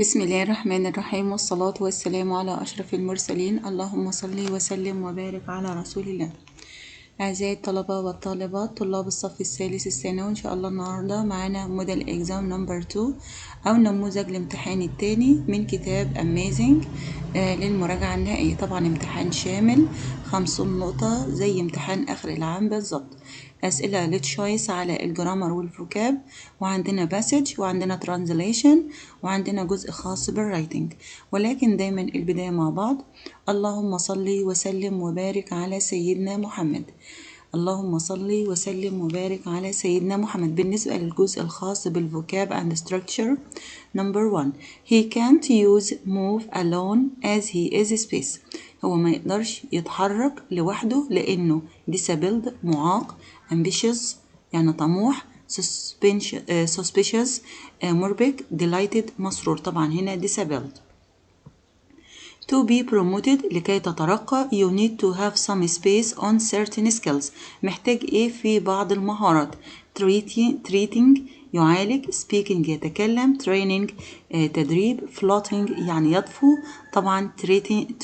بسم الله الرحمن الرحيم، والصلاة والسلام على أشرف المرسلين. اللهم صل وسلم وبارك على رسول الله. أعزائي الطلبة والطالبات طلاب الصف الثالث الثانوي، إن شاء الله النهاردة معانا موديل إكزام نمبر 2 أو نموذج الامتحان الثاني من كتاب Amazing للمراجعة النهائية. طبعا امتحان شامل 50 نقطة زي امتحان آخر العام بالظبط. أسئلة للتشويس على الجرامر والفوكاب، وعندنا باسج، وعندنا ترانزليشن، وعندنا جزء خاص بالرايتنج. ولكن دايما البداية مع بعض. اللهم صل وسلم وبارك على سيدنا محمد. اللهم صل وسلم وبارك على سيدنا محمد. بالنسبة للجزء الخاص بالفوكاب and structure number 1 he can't use move alone as he is space. هو ما يقدرش يتحرك لوحده لأنه disabled معاق، ambitious يعني طموح، suspicious مربك، delighted مسرور. طبعا هنا disabled. To be promoted لكي تترقى you need to have some space on certain skills. محتاج ايه في بعض المهارات. treating يعالج، speaking يتكلم، training تدريب، floating يعني يطفو. طبعا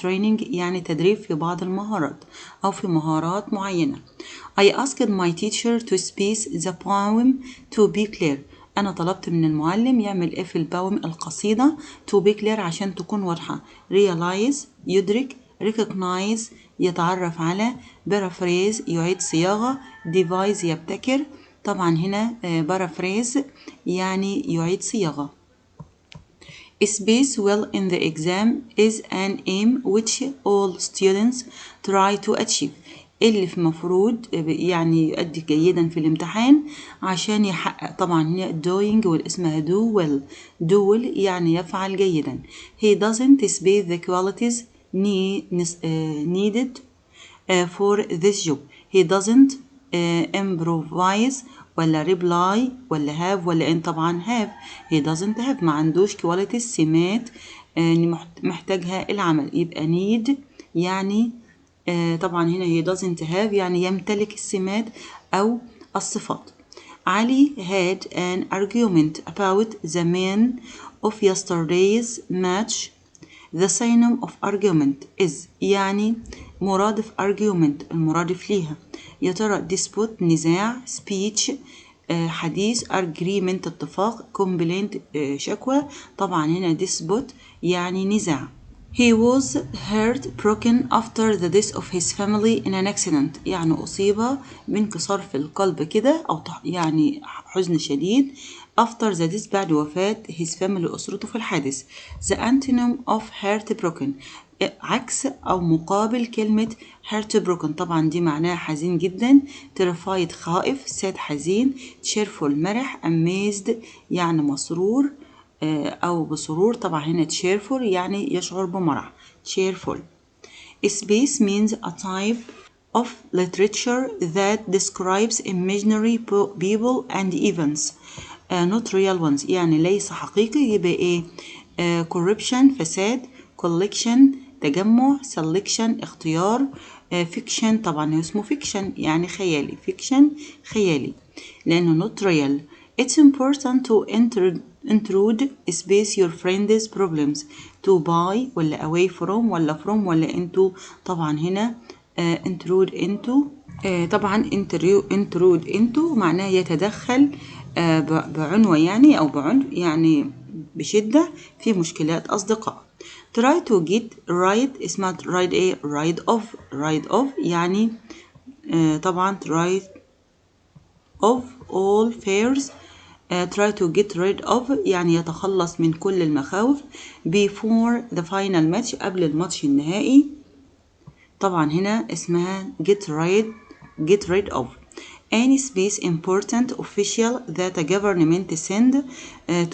training يعني تدريب في بعض المهارات أو في مهارات معينة. I asked my teacher to space the poem to be clear. أنا طلبت من المعلم يعمل إيه في الباوم القصيدة to be clear عشان تكون واضحة. realize يدرك، recognize يتعرف على، paraphrase يعيد صياغة، devise يبتكر. طبعا هنا paraphrase يعني يعيد صياغة. Space well in the exam is an aim which all students try to achieve. اللي في مفروض يعني يؤدي جيدا في الامتحان عشان يحقق. طبعا هنا doing والاسمها do well. do well يعني يفعل جيدا. He doesn't space the qualities needed for this job. He doesn't improvise ولا reply ولا have ولا in. طبعا have. he doesn't have ما عندوش qualities سمات محتاجها العمل. يبقى need يعني طبعا هنا he doesn't have يعني يمتلك السمات أو الصفات. علي had an argument about the man of yesterday's match. The synonym of argument is يعني مرادف argument المرادف ليها. يا ترى dispute نزاع، speech حديث، agreement اتفاق، complaint شكوى. طبعا هنا dispute يعني نزاع. He was heartbroken after the death of his family in an accident. يعني أصيب بانكسار في القلب كده أو يعني حزن شديد. after the death بعد وفاة his family أسرته في الحادث. the antonym of heartbroken عكس أو مقابل كلمة heartbroken. طبعا دي معناها حزين جدا. terrified خائف، sad حزين، cheerful مرح، amazed يعني مسرور أو بسرور. طبعا هنا cheerful يعني يشعر بمرح. cheerful. Space means a type of literature that describes imaginary people and events not real ones. يعني ليس حقيقي. يبقى ايه corruption فساد، collection تجمع، selection اختيار، fiction طبعا اسمه fiction يعني خيالي. fiction خيالي لأنه not real. It's important to intrude space your friend's problems. to by ولا away from ولا from ولا into. طبعا هنا intrude into. طبعا intrude into معناه يتدخل بعنوة يعني أو بعنف يعني بشدة في مشكلات أصدقاء. try to get right اسمها right ايه right off يعني طبعا right of all fears. try to get rid of يعني يتخلص من كل المخاوف. before the final match قبل الماتش النهائي. طبعا هنا اسمها get rid of. any space important official that a government send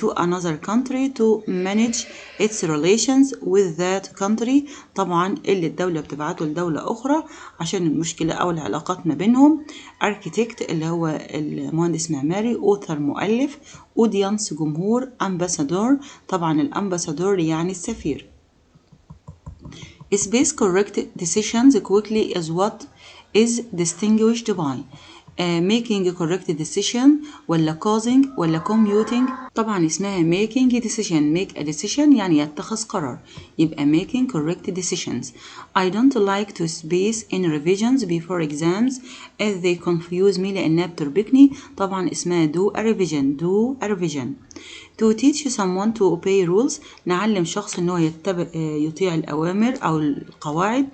to another country to manage its relations with that country. طبعا اللي الدولة بتبعته لدولة أخرى عشان المشكلة أو العلاقات ما بينهم. architect اللي هو المهندس معماري، author مؤلف، audience جمهور، ambassador. طبعا الامباسادور يعني السفير. space correct decisions quickly is what is distinguished by making a correct decision ولا causing ولا commuting طبعا اسمها making decision. make a decision يعني يتخذ قرار، يبقى making correct decisions. I don't like to space in revisions before exams as they confuse me لأنها بتربكني. طبعا اسمها do a revision. do a revision. to teach someone to obey rules نعلم شخص إنه يطيع الأوامر أو القواعد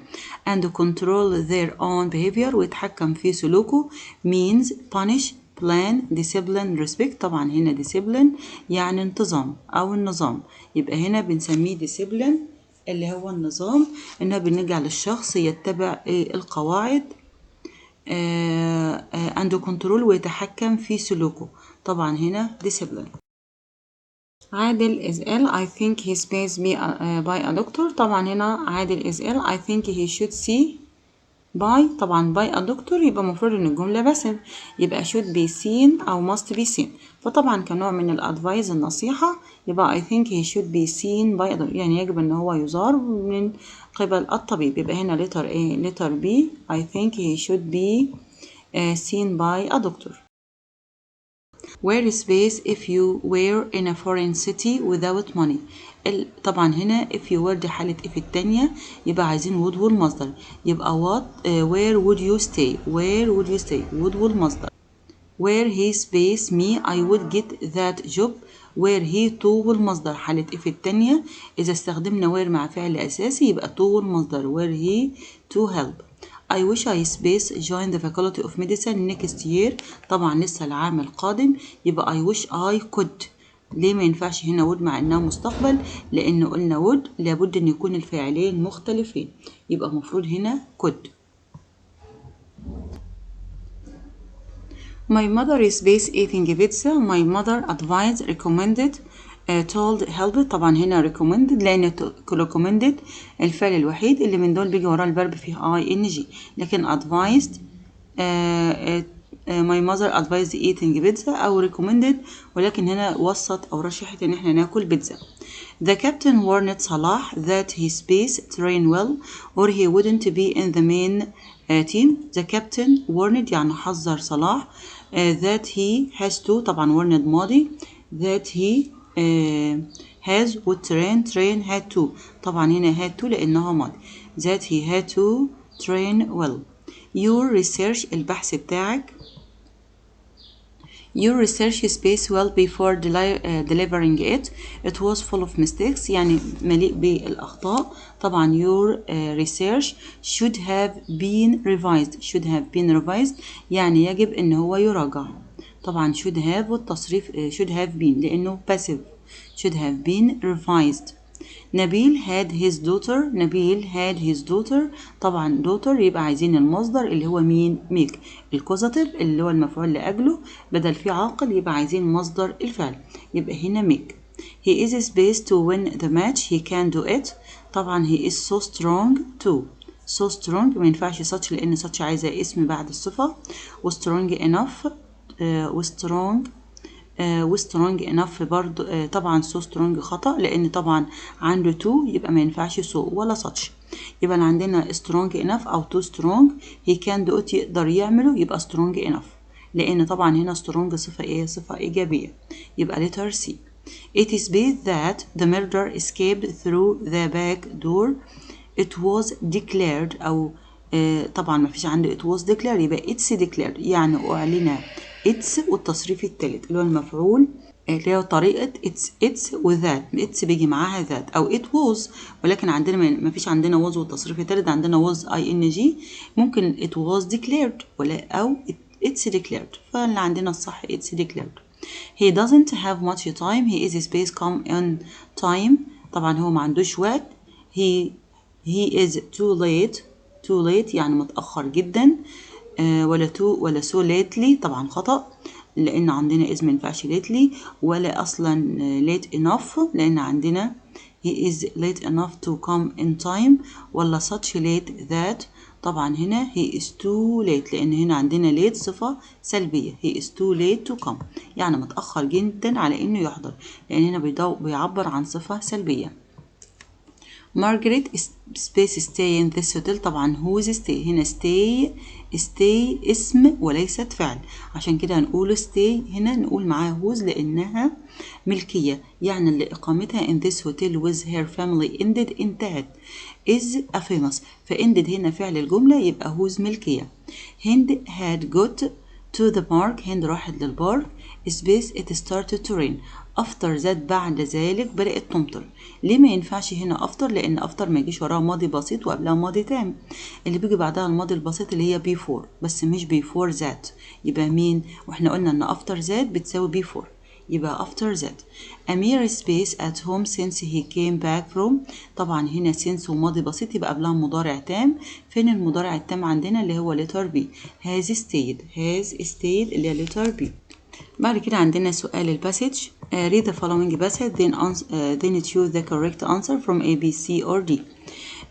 and control their own behavior ويتحكم في سلوكه means punish plan discipline respect. طبعا هنا discipline يعني انتظام أو النظام، يبقى هنا بنسميه discipline اللي هو النظام، إنه بنجعل الشخص يتبع القواعد and control ويتحكم في سلوكه. طبعا هنا discipline. عادل is ill. I think he space by a doctor. طبعا هنا عادل is ill. I think he should see by. طبعا by a doctor يبقى المفروض ان الجملة باسم، يبقى should be seen او must be seen. فطبعا كنوع من الادفايز النصيحة يبقى I think he should be seen by a doctor يعني يجب ان هو يزار من قبل الطبيب. يبقى هنا letter A letter B I think he should be seen by a doctor. Wear space if you were in a foreign city without money. طبعا هنا if you were دي حالة if التانية، يبقى عايزين would والمصدر، يبقى what where would you stay. where would you stay would والمصدر. where he space me I would get that job. where he to والمصدر حالة if التانية، إذا استخدمنا where مع فعل أساسي يبقى to والمصدر where he to help. I wish I space join the faculty of medicine next year. طبعا لسه العام القادم، يبقى I wish I could. ليه ما ينفعش هنا would مع انها مستقبل؟ لان قلنا would لابد ان يكون الفاعلين مختلفين، يبقى المفروض هنا could. My mother is space eating pizza. My mother advised recommended told help. طبعا هنا recommended لأن recommended الفعل الوحيد اللي من دول بيجي وراه الفيرب فيه ing، لكن advised my mother advised eating pizza أو recommended، ولكن هنا وسط أو رشحت إن احنا ناكل بيتزا. The captain warned Salah that he space train well or he wouldn't be in the main team. The captain warned يعني حذر صلاح that he has to. طبعا warned ماضي that he has would train had to. طبعا هنا had to لأنها ماضي that he had to train well. Your research البحث بتاعك. Your research space well before delivering it. It was full of mistakes يعني مليء بالأخطاء. طبعا your research should have been revised. should have been revised يعني يجب إن هو يراجع. طبعا should have والتصريف should have been لأنه passive. should have been revised. نبيل had his daughter. نبيل had his daughter. طبعا daughter يبقى عايزين المصدر اللي هو مين؟ make. الكوزاتيف اللي هو المفعول لأجله بدل فيه عاقل يبقى عايزين مصدر الفعل، يبقى هنا make. He is space to win the match. He can do it. طبعا he is so strong too. so strong ما ينفعش such لأن such عايزة اسم بعد الصفة، و strong enough و strong enough برضو طبعا so strong خطأ لأن طبعا عنده to يبقى ما ينفعش so ولا such. يبقى عندنا strong enough أو too strong. he can do it يقدر يعمله يبقى strong enough لأن طبعا هنا strong صفة إيه؟ صفة إيجابية، يبقى letter C. It is believed that the murderer escaped through the back door. It was declared أو طبعا ما فيش عنده it was declared يبقى it's declared يعني أعلن. it's والتصريف الثالث اللي هو المفعول اللي هو طريقة it's وذات. it's بيجي معاها ذات أو it was، ولكن عندنا ما فيش عندنا was والتصريف الثالث، عندنا was ing ممكن it was declared ولا أو it's declared، فاللي عندنا الصح it's declared. He doesn't have much time. He is space come on time. طبعا هو ما عندوش وقت. he is too late يعني متأخر جدا ولا so lately طبعا خطأ لأن عندنا اسم مينفعش lately، ولا أصلا late enough لأن عندنا he is late enough to come in time، ولا such late that. طبعا هنا he is too late لأن هنا عندنا late صفة سلبية. he is too late to come يعني متأخر جدا على إنه يحضر، لأن هنا بيعبر عن صفة سلبية. Margaret space stay in this hotel. طبعا whose stay هنا stay اسم وليست فعل، عشان كده هنقول stay هنا نقول معاها whose لأنها ملكية، يعني اللي إقامتها in this hotel with her family ended انتهت is a famous، فended هنا فعل الجملة يبقى whose ملكية. هند had got to the park. هند راحت للبارك. space it started to rain. after that بعد ذلك بدأت تمطر. ليه ما ينفعش هنا after؟ لأن after ما يجيش وراها ماضي بسيط وقبلها ماضي تام، اللي بيجي بعدها الماضي البسيط اللي هي before، بس مش before that. يبقى مين؟ واحنا قلنا ان after that بتساوي before، يبقى after that. أمير space at home since he came back from. طبعا هنا since وماضي بسيط يبقى قبلها مضارع تام. فين المضارع التام عندنا؟ اللي هو letter B. has stayed اللي هي letter B. بعد كده عندنا سؤال الباسج. read the following passage then choose the correct answer from A, B, C or D.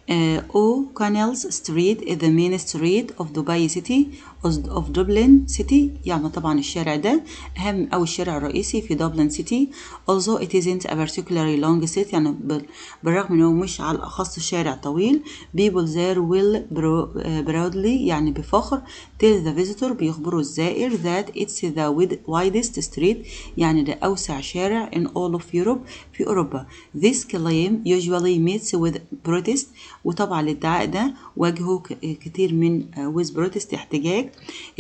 O'Connell Street is the main street of Dubai city of Dublin city. يعني طبعا الشارع ده أهم أو الشارع الرئيسي في دبلن city. although it isn't a particularly long street، يعني بالرغم إنه مش على الأخص شارع طويل. people there will proudly يعني بفخر tell the visitor بيخبروا الزائر that it's the widest street، يعني ده أوسع شارع in all of Europe في أوروبا. this claim usually meets with protest، وطبعا الادعاء ده واجهه كتير من with protest احتجاج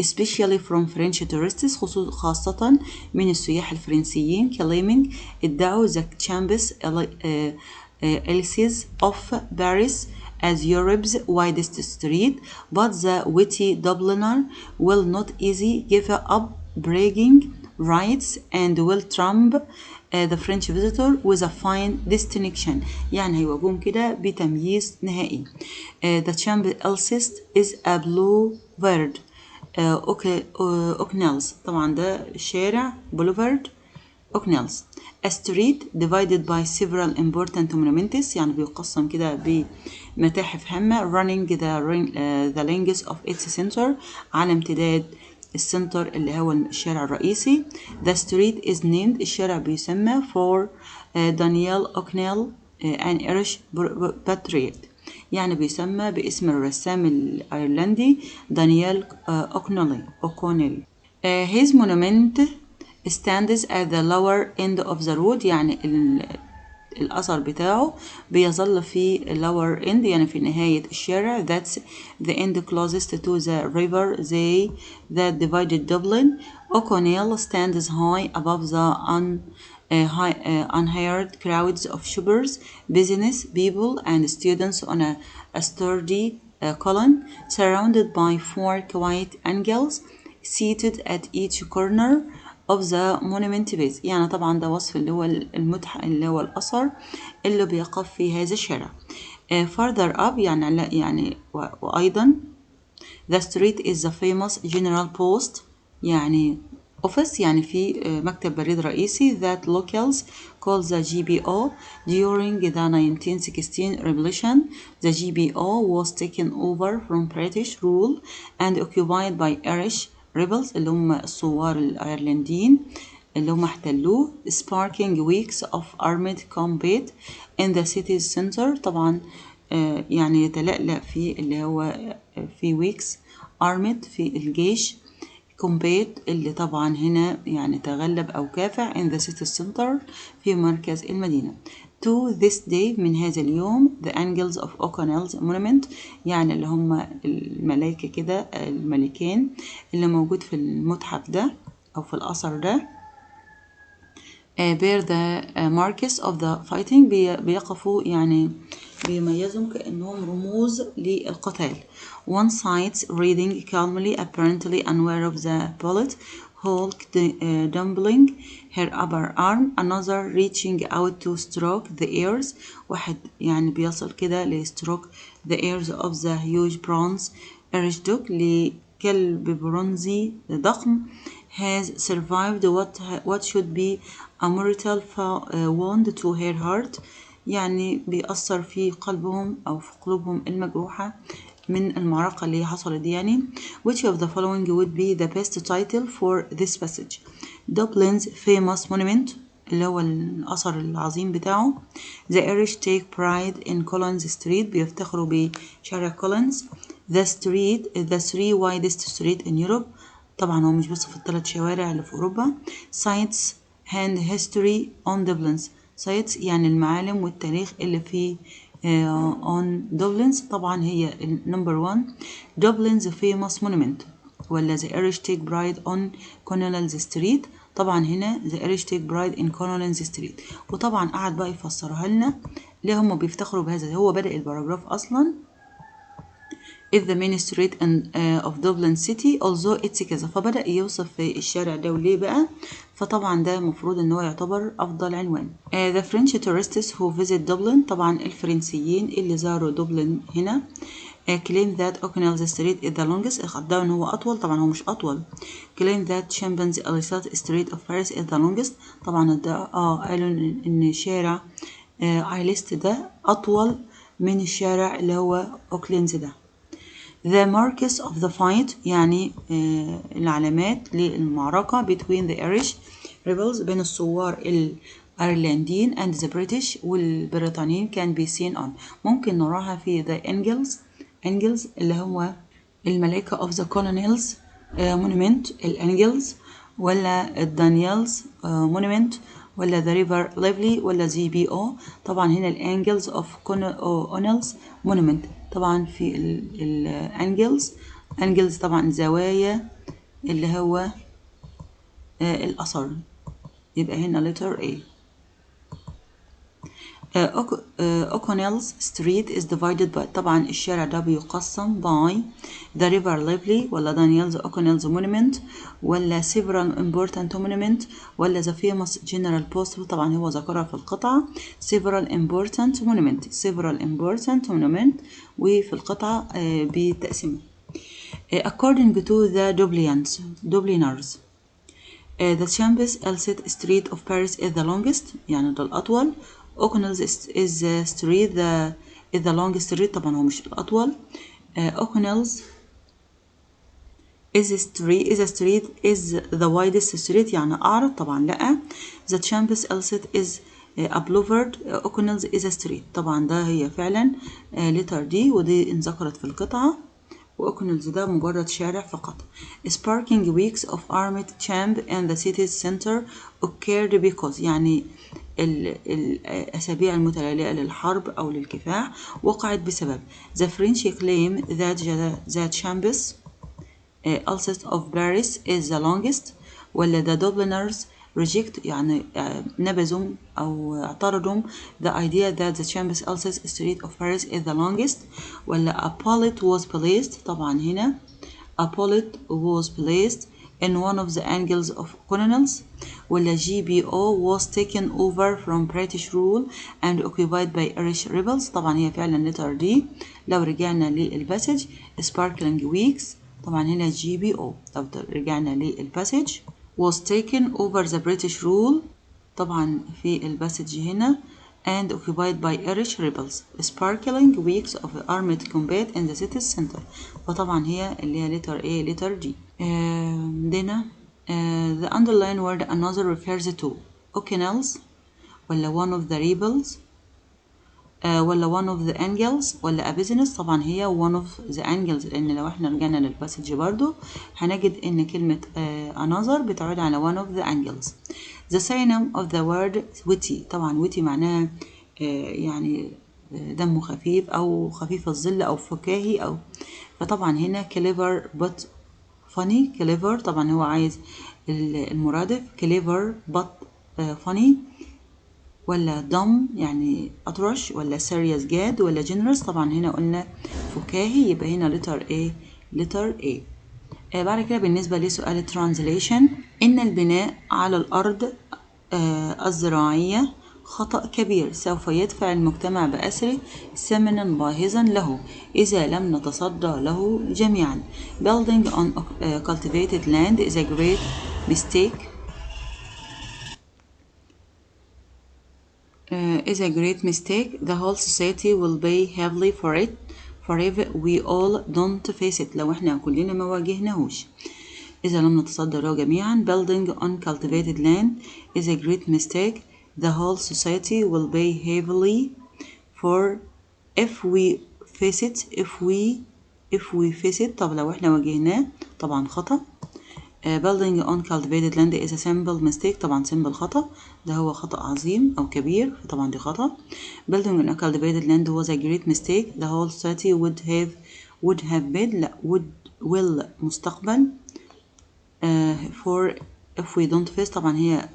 especially from French tourists خاصة من السياح الفرنسيين. claiming ادعوا the Champs Elysees of Paris as Europe's widest street, but the witty Dubliner will not easily give up bragging rights and will trump the French visitor with a fine distinction. يعني هيواجهون كده بتمييز نهائي. The Champs Elysees is a blue word. O'Connell's طبعا ده شارع بوليفارد O'Connell's. A street divided by several important monuments، يعني بيقسم كده بمتاحف هامة. running the length of its center، على امتداد السنتر اللي هو الشارع الرئيسي. The street is named الشارع بيسمى for Daniel O'Connell an Irish patriot، يعني بيسمى باسم الرسام الأيرلندي دانيال أوكونيل. His monument stands at the lower end of the road، يعني الأثر بتاعه بيظل في lower end يعني في نهاية الشارع. That's the end closest to the river that divided Dublin. O'Connell stands high above the unhired crowds of shoppers, business people and students on a sturdy column surrounded by four quiet angels seated at each corner of the monument base. يعني طبعا ده وصف اللي هو المتحف اللي هو الأثر اللي بيقف في هذا الشارع. further up يعني وأيضا the street is the famous general post، يعني office يعني في مكتب بريد رئيسي that locals call the GBO. during the 1916 revolution the GBO was taken over from British rule and occupied by Irish rebels اللي هم الثوار الأيرلنديين اللي هم احتلوه. sparking weeks of armed combat in the city's center. طبعا يعني يتلألأ في اللي هو في weeks armed في الجيش combat اللي طبعا هنا يعني تغلب أو كافح in the city center في مركز المدينة. to this day من هذا اليوم the angels of O'Connell's monument، يعني اللي هم الملائكة كده الملكين اللي موجود في المتحف ده أو في الأثر ده bear the marks of the fighting، بيقفوا يعني بيميزهم كأنهم رموز للقتال. one side reading calmly apparently unaware of the bullet Hulk dumpling her upper arm, another reaching out to stroke the ears. واحد يعني بيصل كده لstroke the ears of the huge bronze Irish dog لكلب برونزي ضخم has survived what should be a mortal wound to her heart، يعني بيأثر في قلبهم أو في قلوبهم المجروحة من المعركة اللي حصلت دي. يعني which of the following would be the best title for this passage. Dublin's famous monument اللي هو الأثر العظيم بتاعه. The Irish take pride in Collins Street، بيفتخروا بشارع كولينز. The three widest street in Europe، طبعا هو مش بس في ال3 شوارع اللي في أوروبا. Sites and history on Dublin، sites يعني المعالم والتاريخ اللي في on Dublin، طبعا هي number 1 Dublin's famous monument، ولا The Irish take pride on Collins Street، طبعا هنا The Irish take pride in Collins Street. وطبعا قعد بقى يفسرها لنا ليه هم بيفتخروا بهذا. هو بدأ الباراجراف أصلا is the main street of Dublin city although it's كذا، فبدأ يوصف في الشارع ده وليه بقى. فطبعا ده المفروض ان هو يعتبر افضل عنوان. The French tourists who visit Dublin، طبعا الفرنسيين اللي زاروا دبلن هنا. claim that O'Connell's street is the longest، ادعوا ان هو اطول، طبعا هو مش اطول. claim that Champs-Élysées street of Paris is the longest، طبعا قالوا ان شارع ايليست ده اطول من الشارع اللي هو اوكلينز ده. The marks of the fight، يعني العلامات للمعركة between the Irish rebels، بين الثوار الأيرلنديين and the British والبريطانيين can be seen on، ممكن نراها في the angles اللي هو الملائكة of the colonels monument الانجلز، ولا الدانيالز monument، ولا the river lively، ولا GBO. طبعا هنا الانجلز of colonels monument، طبعا في الانجلز طبعا زوايا اللي هو الأثر، يبقى هنا letter A. O'Connell's street is divided by، طبعا الشارع ده بيقسم by the river lively، ولا Daniel's O'Connell's monument، ولا several important monument، ولا the famous general post، طبعا هو ذكرها في القطعة several important monument وفي القطعة بتقسيمه. According to the Dubliners the Champs-Élysées street of Paris is the longest، يعني ده الأطول. O'Connell's is street is the longest street، طبعا هو مش الأطول. O'Connell's is the widest street، يعني أعرض، طبعا لأ. The Champs-Élysées is a boulevard. O'Connell's is a street، طبعا ده هي فعلا letter D، ودي انذكرت في القطعة. وأوكونيلز ده مجرد شارع فقط. Sparking weeks of armed champ in the city center occurred because، يعني الأسابيع المتتالية للحرب أو للكفاح وقعت بسبب the French claim that the Champs-Élysées of Paris is the longest، ولا the Dubliners reject، يعني نبذوا أو اعترضوا the idea that the Champs-Élysées street of Paris is the longest، ولا a bullet was placed، طبعا هنا a bullet was placed in one of the angles of colonels، ولا GBO was taken over from British rule and occupied by Irish rebels، طبعا هي فعلا letter D. لو رجعنا للباسج sparkling weeks، طبعا هنا GBO. لو رجعنا للباسج was taken over the British rule، طبعا في الباسج هنا and occupied by Irish rebels. Sparkling weeks of armed combat in the city center، فطبعا هي اللي هي letter A letter D. عندنا the underlined word another refers to O'Connell's، ولا one of the rebels، ولا one of the angles، ولا a business، طبعا هي one of the angles، لأن لو احنا رجعنا للباسج برضو هنجد إن كلمة another بتعود على one of the angles. The synonym of the word witty، طبعا witty معناها يعني دمه خفيف أو خفيف الظل أو فكاهي أو، فطبعا هنا clever but funny. clever طبعا هو عايز المرادف clever but funny، ولا dumb يعني أطرش، ولا serious جاد، ولا generous، طبعا هنا قلنا فكاهي، يبقى هنا letter A. بعد كده بالنسبة لسؤال translation، إن البناء على الأرض الزراعية خطأ كبير سوف يدفع المجتمع بأسره ثمنا باهظا له إذا لم نتصدى له جميعا. Building on cultivated land is a great mistake. The whole society will pay heavily for it if we all don't face it. لو احنا كلنا ما واجهناهوش إذا لم نتصدى له جميعا. Building on cultivated land is a great mistake. The whole society will pay heavily for if we face it. if we face it. طب لو احنا واجهناه طبعا خطأ. building on cultivated land is a simple mistake. طبعا simple خطأ، ده هو خطأ عظيم أو كبير، فطبعا دي خطأ. building on a cultivated land was a great mistake. The whole society would have been لا will مستقبل. for if we don't face طبعا هي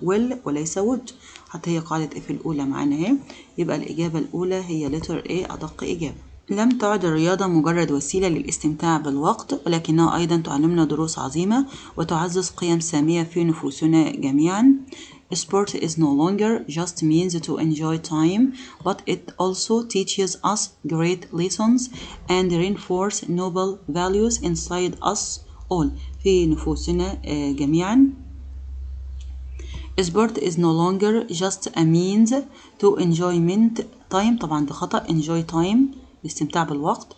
will وليس would، حتى هي قاعدة if الأولى معانا اهي، يبقى الإجابة الأولى هي letter A أدق إجابة. لم تعد الرياضة مجرد وسيلة للاستمتاع بالوقت، ولكنها أيضا تعلمنا دروس عظيمة وتعزز قيم سامية في نفوسنا جميعا. Sport is no longer just means to enjoy time, but it also teaches us great lessons and reinforce noble values inside us all. في نفوسنا جميعا. Sport is no longer just a means to enjoyment time. طبعا ده خطأ. enjoy time الاستمتاع بالوقت.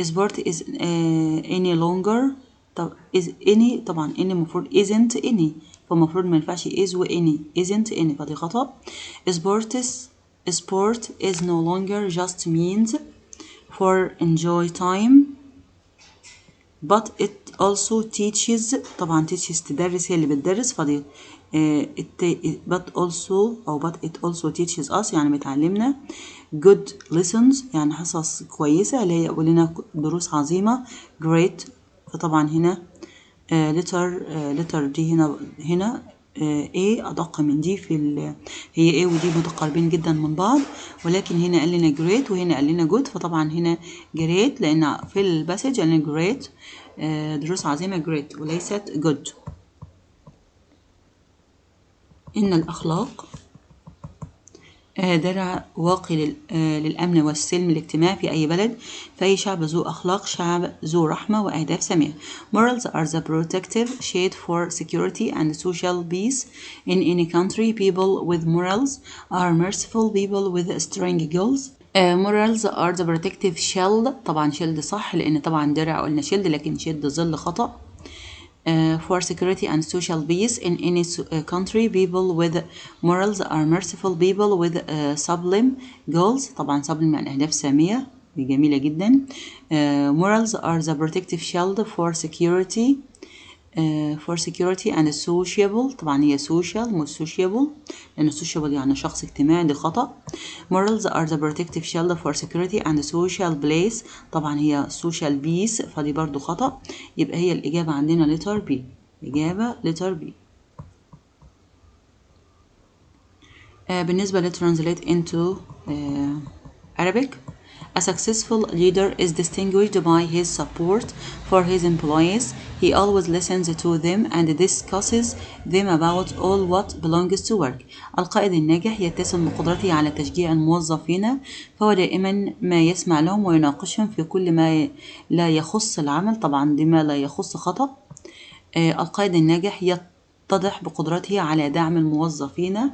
Sport is any longer. طب is any طبعا any مفروض isn't any، فالمفروض ما ينفعش is و any isn't any، فدي خطأ. Sport is no longer just means for enjoy time but it also teaches. طبعا teaches تدرس، هي اللي بتدرس، فدي but it also teaches us يعني بتعلمنا good lessons يعني حصص كويسة، اللي هي يقول لنا دروس عظيمة great. فطبعا هنا letter دي هنا A أدق من دي هي A ودي متقاربين جدا من بعض، ولكن هنا قال لنا great وهنا قال لنا good، فطبعا هنا great لأن في الباسج قال لنا great دروس عظيمة great وليست good. إن الأخلاق درع واقي للأمن والسلم الاجتماعي في أي بلد، فأي شعب ذو أخلاق شعب ذو رحمة وأهداف سامية. Morals are the protective shade for security and social peace in any country. People with morals are merciful people with strong goals. Morals are the protective shield. طبعا shield صح لأن طبعا درع قلنا shield، لكن shield ظل خطأ. For security and social peace in any country. People with morals are merciful people with sublime goals. طبعا sublime يعني أهداف سامية، جميلة جدا. Morals are the protective shield for security and sociable. طبعا هي social مش sociable، لأن sociable يعني شخص اجتماعي، دي خطأ. Morals are the protective shield for security and social place. طبعا هي social peace، فدي برضو خطأ، يبقى هي الإجابة عندنا letter B. إجابة letter B. بالنسبة translate into Arabic. A successful leader is distinguished by his support for his employees. He always listens to them and discusses them about all what belongs to work. القائد الناجح يتسم بقدرته على تشجيع الموظفين، فهو دائما ما يسمع لهم ويناقشهم في كل ما لا يخص العمل. طبعا دي ما لا يخص خطأ. القائد الناجح يتضح بقدرته على دعم الموظفين،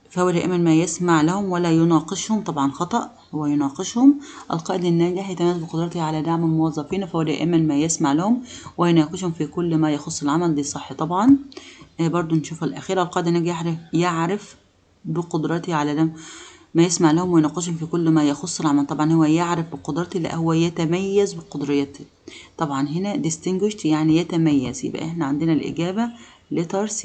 فهو دائما ما يسمع لهم ولا يناقشهم. طبعا خطأ، هو يناقشهم. القائد الناجح يتميز بقدرته على دعم الموظفين، فهو دائما ما يسمع لهم ويناقشهم في كل ما يخص العمل، دي صح طبعا. برضو نشوف الأخيرة. القائد الناجح يعرف بقدرته على دعم ما يسمع لهم ويناقشهم في كل ما يخص العمل. طبعا هو يعرف بقدرته، لا هو يتميز بقدرته. طبعا هنا distinguished يعني يتميز، يبقى احنا عندنا الإجابة letter C.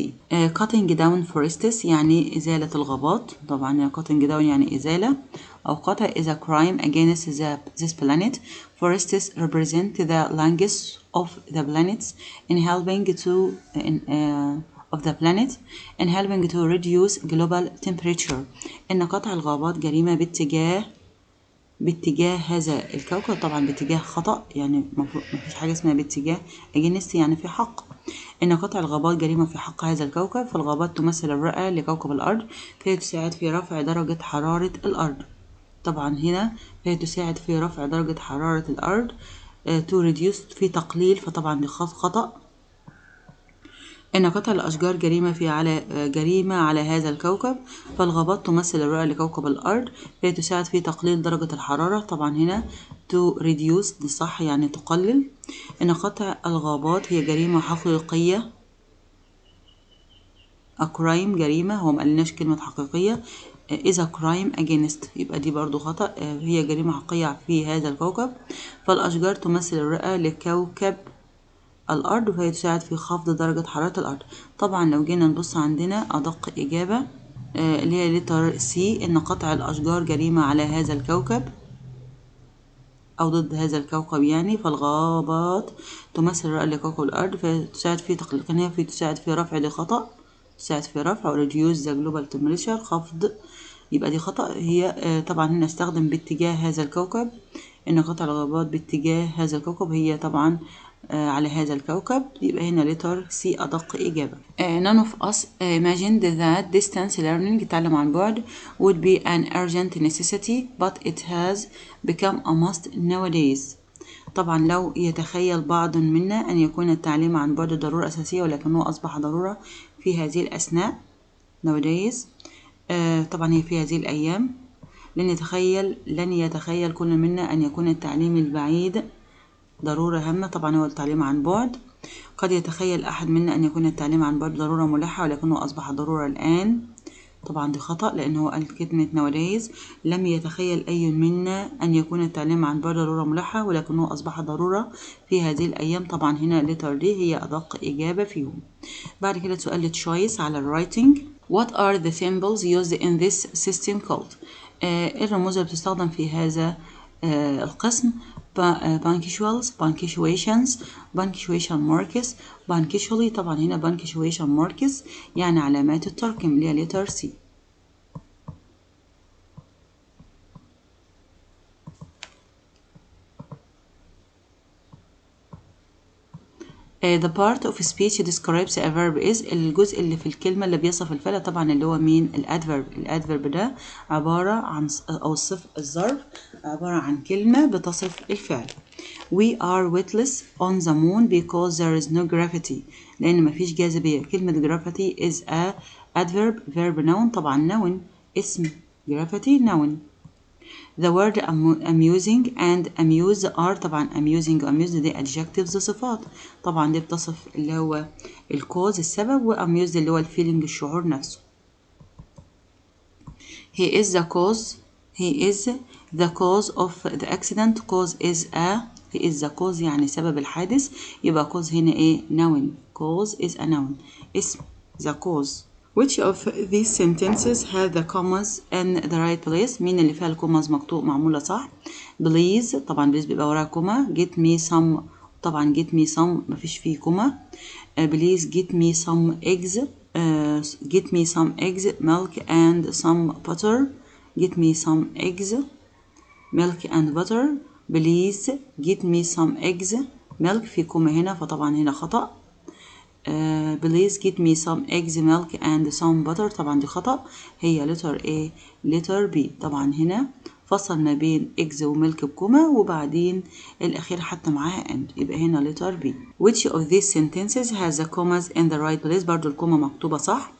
cutting down forests يعني إزالة الغابات. طبعا cutting down يعني إزالة أو قطع is a crime against this planet. Forests represent the lungs of the planets in helping to reduce global temperature. إن قطع الغابات جريمة باتجاه هذا الكوكب. طبعا باتجاه خطأ، يعني مفيش حاجة اسمها باتجاه against يعني في حق. إن قطع الغابات جريمة في حق هذا الكوكب، فالغابات تمثل الرئة لكوكب الأرض، فهي تساعد في رفع درجة حرارة الأرض. طبعا هنا فهي تساعد في رفع درجة حرارة الأرض to reduce في تقليل، فطبعا دي خطأ. إن قطع الأشجار جريمة على هذا الكوكب، فالغابات تمثل الرئة لكوكب الأرض، فهي تساعد في تقليل درجة الحرارة. طبعا هنا to reduce دي صح يعني تقلل. إن قطع الغابات هي جريمة حقيقية a crime جريمة، هو مقالناش كلمة حقيقية. is a crime against يبقى دي برضو خطأ، هي جريمة حقيقية في هذا الكوكب. فالأشجار تمثل الرئة لكوكب الأرض، وهي تساعد في خفض درجة حرارة الأرض. طبعا لو جينا نبص عندنا أدق إجابة اللي هي لتر سي، إن قطع الأشجار جريمة على هذا الكوكب أو ضد هذا الكوكب يعني. فالغابات تمثل الرئة لكوكب الأرض، فتساعد في تقليدها، في تساعد في رفع، دي خطأ، تساعد في رفع reduce the global temperature خفض، يبقى دي خطأ. هي طبعا هنا استخدم باتجاه هذا الكوكب، إن قطع الغابات باتجاه هذا الكوكب هي طبعا على هذا الكوكب، يبقى هنا letter C أدق إجابة. None of us imagined that distance learning التعلم عن بعد would be an urgent necessity but it has become a must nowadays. طبعا لو يتخيل بعض منا أن يكون التعليم عن بعد ضرورة أساسية، ولكنه أصبح ضرورة في هذه الأثناء nowadays. طبعا هي في هذه الأيام. لن يتخيل كل منا أن يكون التعليم البعيد ضرورة هامة، طبعا هو التعليم عن بعد. قد يتخيل أحد منا أن يكون التعليم عن بعد ضرورة ملحة، ولكنه أصبح ضرورة الآن، طبعا دي خطأ لأنه قال كلمة nowadays. لم يتخيل أي منا أن يكون التعليم عن بعد ضرورة ملحة، ولكنه أصبح ضرورة في هذه الأيام، طبعا هنا letter D هي أدق إجابة فيهم. بعد كده سؤال choice على الرايتنج. What are the symbols used in this system called؟ الرموز اللي بتستخدم في هذا القسم punctuals, punctuations, punctuation marks, punctually. طبعا هنا punctuation marks يعني علامات الترقيم اللي هي letter C. The part of speech describes a verb is الجزء اللي في الكلمة اللي بيصف الفعل، طبعا اللي هو مين؟ الادفيرب. الادفيرب ده عبارة عن أو الظرف عبارة عن كلمة بتصف الفعل. We are weightless on the moon because there is no gravity. لأن مفيش جاذبية. كلمة gravity is a adverb verb noun، طبعا noun اسم gravity noun. The word amusing and amuse are طبعا amusing و amused دي adjectives صفات، طبعا دي بتصف اللي هو الكوز السبب، و amused اللي هو الفيلينج الشعور نفسه. He is the cause of the accident. Cause is the cause يعني سبب الحادث، يبقى cause هنا ايه؟ noun. Cause is a noun اسم the cause. Which of these sentences have the commas in the right place؟ مين اللي فيها الكوماز معمولة صح؟ Please طبعا please بيبقى وراها كوما. Get me some طبعا get me some مفيش فيه كوما. Please get me some eggs. Get me some eggs, milk and some butter. Get me some eggs, milk and butter. Please get me some eggs. milk في كوما هنا، فطبعا هنا خطأ. Please get me some eggs, milk and some butter. طبعا دي خطأ، هي letter A letter B. طبعا هنا فصل ما بين eggs وملك بكوما، وبعدين الأخير حتى معاها and، يبقى هنا letter B. Which of these sentences has the commas in the right place؟ برضو الكوما مكتوبة صح.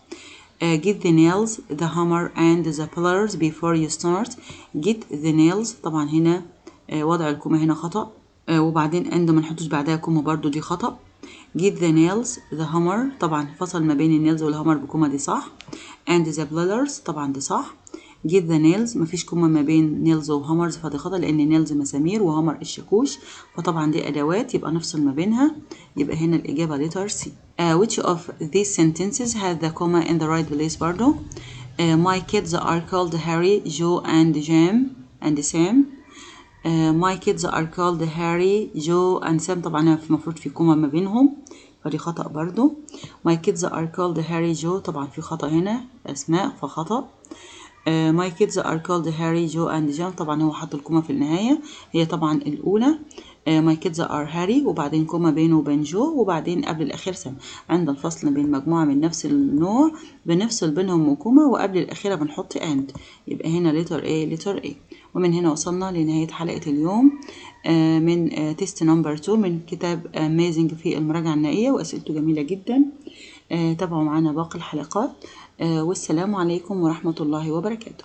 Get the nails, the hammer and the pillars before you start. Get the nails طبعا هنا وضع الكوما هنا خطأ، وبعدين and ما نحطش بعدها كوما، برضو دي خطأ. Get the nails, the hammer طبعا فصل ما بين النيلز والهامر بكوما، دي صح. and the pillars طبعا دي صح. get the nails مفيش كوما ما بين نيلز وهامرز، فدي خطأ لأن نيلز مسامير وهامر الشاكوش، فطبعا دي أدوات يبقى نفصل ما بينها، يبقى هنا الإجابة letter C. Which of these sentences has the comma in the right place برضو؟ My kids are called Harry, Joe and Sam. My kids are called Harry, Joe and Sam. طبعا المفروض في كوما ما بينهم، فدي خطأ برضو. My kids are called Harry, Joe طبعا في خطأ هنا أسماء فخطأ. My kids are called Harry, Joe and John. طبعا هو حط الكوما في النهاية، هي طبعا الأولى. My kids are Harry وبعدين كوما بينه وبين جو، وبعدين قبل الأخير سام. عند الفصل بين مجموعة من نفس النوع بنفصل بينهم وكوما، وقبل الأخيرة بنحط and، يبقى هنا letter A. ومن هنا وصلنا لنهاية حلقة اليوم من تيست نمبر 2 من كتاب Amazing في المراجعة النهائية، وأسئلته جميلة جدا. تابعوا معنا باقي الحلقات، والسلام عليكم ورحمة الله وبركاته.